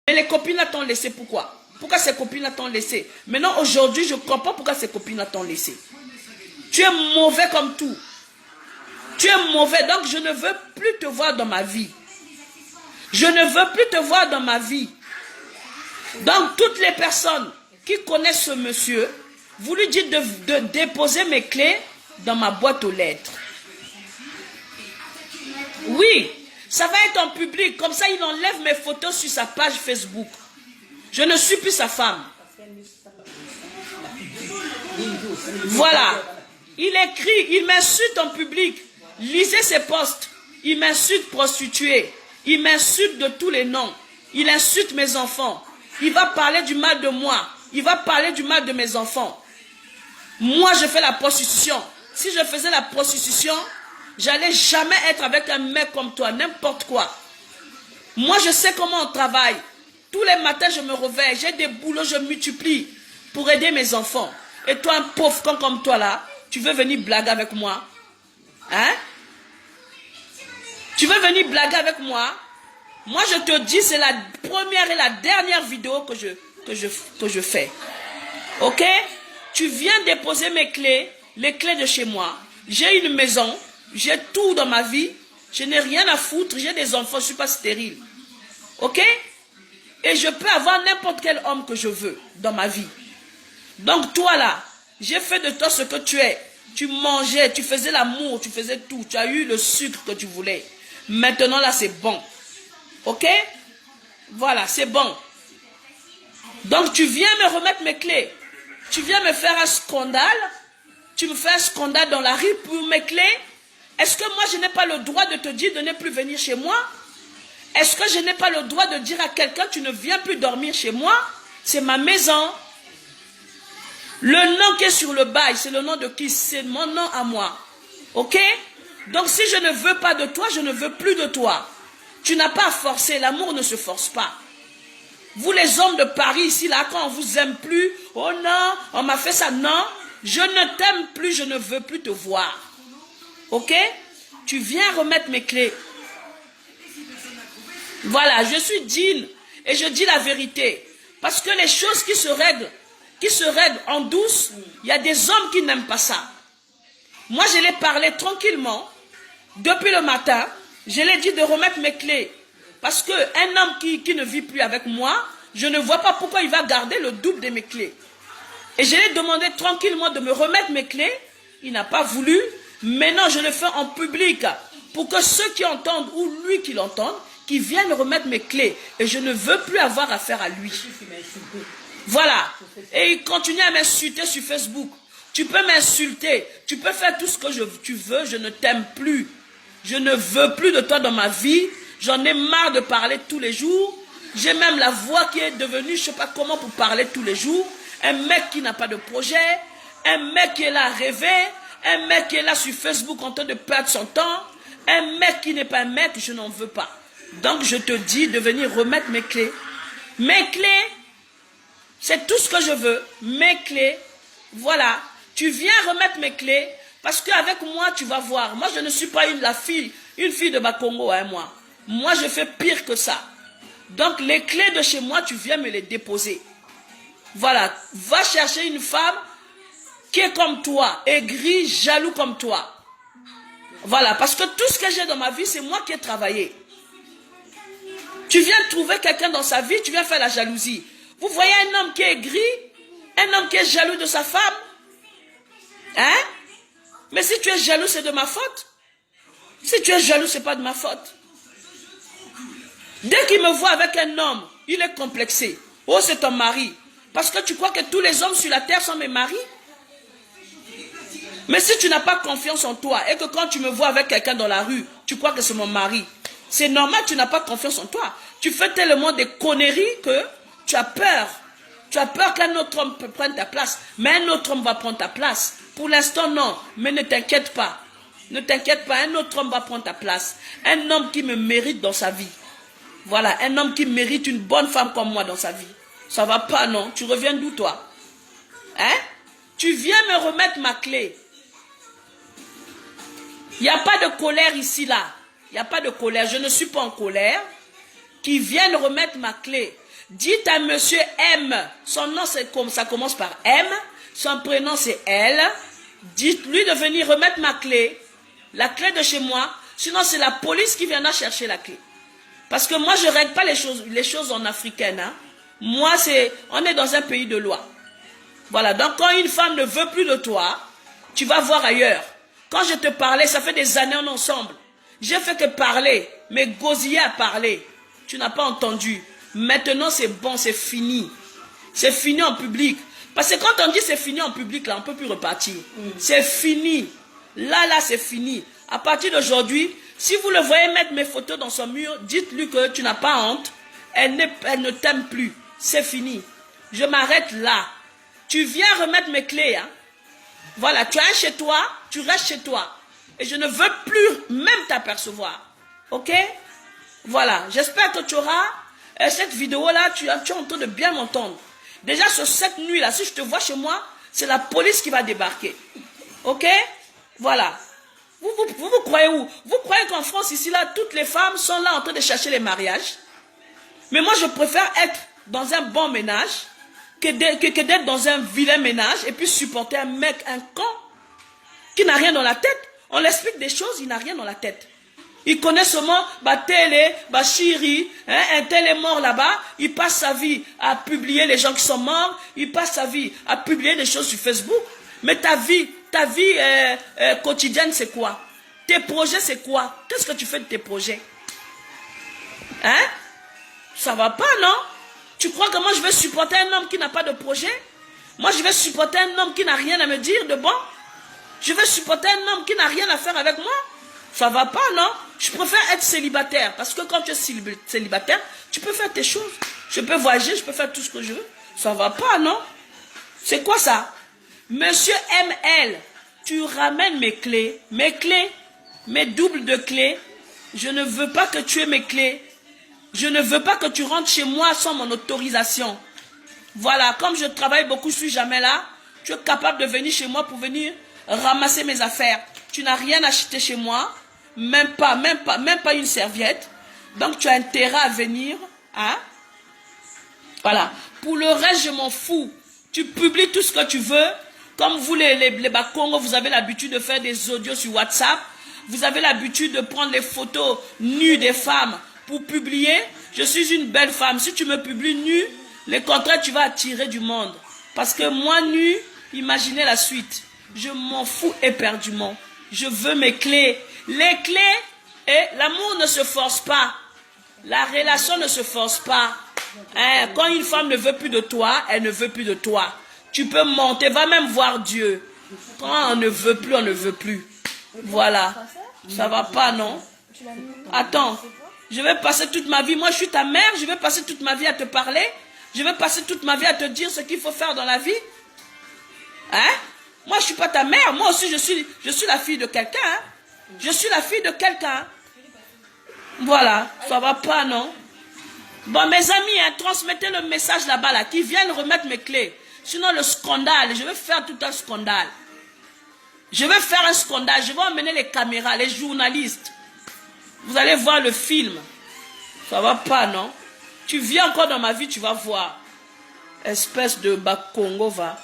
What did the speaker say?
Mais les copines-là t'ont laissé, pourquoi? Pourquoi ces copines-là t'ont laissé? Maintenant, aujourd'hui, je comprends pourquoi ces copines-là t'ont laissé. Tu es mauvais comme tout. Tu es mauvais, donc je ne veux plus te voir dans ma vie. Je ne veux plus te voir dans ma vie. Donc, toutes les personnes qui connaissent ce monsieur, vous lui dites de déposer mes clés dans ma boîte aux lettres. Oui, ça va être en public. Comme ça, il enlève mes photos sur sa page Facebook. Je ne suis plus sa femme. Voilà. Il écrit, il m'insulte en public. Lisez ses posts. Il m'insulte prostituée. Il m'insulte de tous les noms. Il insulte mes enfants. Il va parler du mal de moi. Il va parler du mal de mes enfants. Moi, je fais la prostitution. Si je faisais la prostitution, j'allais jamais être avec un mec comme toi, n'importe quoi. Moi, je sais comment on travaille. Tous les matins, je me réveille. J'ai des boulots, je multiplie pour aider mes enfants. Et toi, un pauvre con comme toi là, tu veux venir blaguer avec moi? Hein? Tu veux venir blaguer avec moi? Moi, je te dis, c'est la première et la dernière vidéo que je fais. Ok? Tu viens déposer mes clés, les clés de chez moi. J'ai une maison, j'ai tout dans ma vie. Je n'ai rien à foutre, j'ai des enfants, je ne suis pas stérile. Ok? Et je peux avoir n'importe quel homme que je veux dans ma vie. Donc toi là, j'ai fait de toi ce que tu es. Tu mangeais, tu faisais l'amour, tu faisais tout. Tu as eu le sucre que tu voulais. Maintenant là, c'est bon. Ok? Voilà, c'est bon. Donc tu viens me remettre mes clés. Tu viens me faire un scandale. Tu me fais un scandale dans la rue pour mes clés. Est-ce que moi je n'ai pas le droit de te dire de ne plus venir chez moi? Est-ce que je n'ai pas le droit de dire à quelqu'un tu ne viens plus dormir chez moi? C'est ma maison. Le nom qui est sur le bail, c'est le nom de qui? C'est mon nom à moi. Ok? Donc si je ne veux pas de toi, je ne veux plus de toi. Tu n'as pas à forcer, l'amour ne se force pas. Vous les hommes de Paris ici, là, quand on vous aime plus, oh non, on m'a fait ça, non, je ne t'aime plus, je ne veux plus te voir. Ok? Tu viens remettre mes clés. Voilà, je suis digne et je dis la vérité. Parce que les choses qui se règlent en douce, il y a des hommes qui n'aiment pas ça. Moi, je l'ai parlé tranquillement, depuis le matin, je l'ai dit de remettre mes clés. Parce qu'un homme qui ne vit plus avec moi, je ne vois pas pourquoi il va garder le double de mes clés. Et je lui ai demandé tranquillement de me remettre mes clés. Il n'a pas voulu. Maintenant, je le fais en public pour que ceux qui entendent ou lui qui l'entendent, qui viennent remettre mes clés. Et je ne veux plus avoir affaire à lui. Voilà. Et il continue à m'insulter sur Facebook. Tu peux m'insulter. Tu peux faire tout ce que tu veux. Je ne t'aime plus. Je ne veux plus de toi dans ma vie. J'en ai marre de parler tous les jours. J'ai même la voix qui est devenue, je ne sais pas comment, pour parler tous les jours. Un mec qui n'a pas de projet. Un mec qui est là à rêver. Un mec qui est là sur Facebook en train de perdre son temps. Un mec qui n'est pas un mec, je n'en veux pas. Donc je te dis de venir remettre mes clés. Mes clés, c'est tout ce que je veux. Mes clés, voilà. Tu viens remettre mes clés parce qu'avec moi, tu vas voir. Moi, je ne suis pas une fille de Bakongo, hein, moi. Moi, je fais pire que ça. Donc, les clés de chez moi, tu viens me les déposer. Voilà. Va chercher une femme qui est comme toi, aigrie, jaloux comme toi. Voilà. Parce que tout ce que j'ai dans ma vie, c'est moi qui ai travaillé. Tu viens trouver quelqu'un dans sa vie, tu viens faire la jalousie. Vous voyez un homme qui est aigri, un homme qui est jaloux de sa femme. Hein? Mais si tu es jaloux, c'est de ma faute. Si tu es jaloux, ce n'est pas de ma faute. Dès qu'il me voit avec un homme, il est complexé. Oh, c'est ton mari. Parce que tu crois que tous les hommes sur la terre sont mes maris? Mais si tu n'as pas confiance en toi et que quand tu me vois avec quelqu'un dans la rue, tu crois que c'est mon mari, c'est normal, tu n'as pas confiance en toi. Tu fais tellement des conneries que tu as peur. Tu as peur qu'un autre homme peut prendre ta place. Mais un autre homme va prendre ta place. Pour l'instant, non. Mais ne t'inquiète pas. Ne t'inquiète pas, un autre homme va prendre ta place. Un homme qui me mérite dans sa vie. Voilà, un homme qui mérite une bonne femme comme moi dans sa vie. Ça va pas, non? Tu reviens d'où, toi? Hein? Tu viens me remettre ma clé. Il n'y a pas de colère ici, là. Il n'y a pas de colère. Je ne suis pas en colère. qui viennent remettre ma clé. Dites à monsieur M, son nom c'est comme ça commence par M, son prénom c'est L. Dites-lui de venir remettre ma clé, la clé de chez moi. Sinon c'est la police qui viendra chercher la clé. Parce que moi je ne règle pas les choses en africaine. Hein. Moi on est dans un pays de loi. Voilà, donc quand une femme ne veut plus de toi, tu vas voir ailleurs. Quand je te parlais, ça fait des années ensemble. J'ai fait que parler, mais gosiller à parler. Tu n'as pas entendu. Maintenant c'est bon, c'est fini. C'est fini en public. Parce que quand on dit c'est fini en public, là, on ne peut plus repartir. C'est fini. Là, c'est fini. À partir d'aujourd'hui, si vous le voyez mettre mes photos dans son mur, dites-lui que tu n'as pas honte. Elle ne t'aime plus. C'est fini. Je m'arrête là. Tu viens remettre mes clés. Hein? Voilà, tu es chez toi, tu restes chez toi. Et je ne veux plus même t'apercevoir. Ok? Voilà, j'espère que tu auras cette vidéo-là, tu es en train de bien m'entendre. Déjà, sur cette nuit-là, si je te vois chez moi, c'est la police qui va débarquer. Ok? Voilà. Vous croyez où? Vous croyez qu'en France, ici, là, toutes les femmes sont là en train de chercher les mariages? Mais moi, je préfère être dans un bon ménage que d'être dans un vilain ménage et puis supporter un mec, un con, qui n'a rien dans la tête. On l'explique des choses, il n'a rien dans la tête. Il connaît seulement télé, chéri, hein, un tel est mort là-bas, il passe sa vie à publier les gens qui sont morts, il passe sa vie à publier des choses sur Facebook. Mais ta vie quotidienne, c'est quoi? Tes projets, c'est quoi? Qu'est-ce que tu fais de tes projets? Hein? Ça va pas, non? Tu crois que moi je vais supporter un homme qui n'a pas de projet? Moi je vais supporter un homme qui n'a rien à me dire de bon? Je vais supporter un homme qui n'a rien à faire avec moi? Ça va pas, non? Je préfère être célibataire. Parce que quand tu es célibataire, tu peux faire tes choses. Je peux voyager, je peux faire tout ce que je veux. Ça va pas, non? C'est quoi ça? Monsieur ML, tu ramènes mes clés, mes doubles de clés. Je ne veux pas que tu aies mes clés. Je ne veux pas que tu rentres chez moi sans mon autorisation. Voilà, comme je travaille beaucoup, je ne suis jamais là. Tu es capable de venir chez moi pour venir ramasser mes affaires. Tu n'as rien acheté chez moi. Même pas une serviette. Donc tu as intérêt à venir. Hein? Voilà. Pour le reste, je m'en fous. Tu publies tout ce que tu veux. Comme vous, les Bakongo, vous avez l'habitude de faire des audios sur WhatsApp. Vous avez l'habitude de prendre les photos nues des femmes pour publier. Je suis une belle femme. Si tu me publies nue, le contraire, tu vas attirer du monde. Parce que moi, nue, imaginez la suite. Je m'en fous éperdument. Je veux mes clés. Les clés, et l'amour ne se force pas. La relation ne se force pas. Hein, quand une femme ne veut plus de toi, elle ne veut plus de toi. Tu peux monter, va même voir Dieu. Quand on ne veut plus, on ne veut plus. Voilà. Ça va pas, non? Attends. Je vais passer toute ma vie. Moi, je suis ta mère. Je vais passer toute ma vie à te parler. Je vais passer toute ma vie à te dire ce qu'il faut faire dans la vie. Hein? Moi, je ne suis pas ta mère. Moi aussi, je suis la fille de quelqu'un. Hein? Je suis la fille de quelqu'un. Voilà. Ça va pas, non? Bon, mes amis, hein, transmettez le message là-bas, là, qui viennent remettre mes clés. Sinon, le scandale, je vais faire tout un scandale. Je vais faire un scandale. Je vais emmener les caméras, les journalistes. Vous allez voir le film. Ça va pas, non? Tu viens encore dans ma vie, tu vas voir. Espèce de Bakongo, va.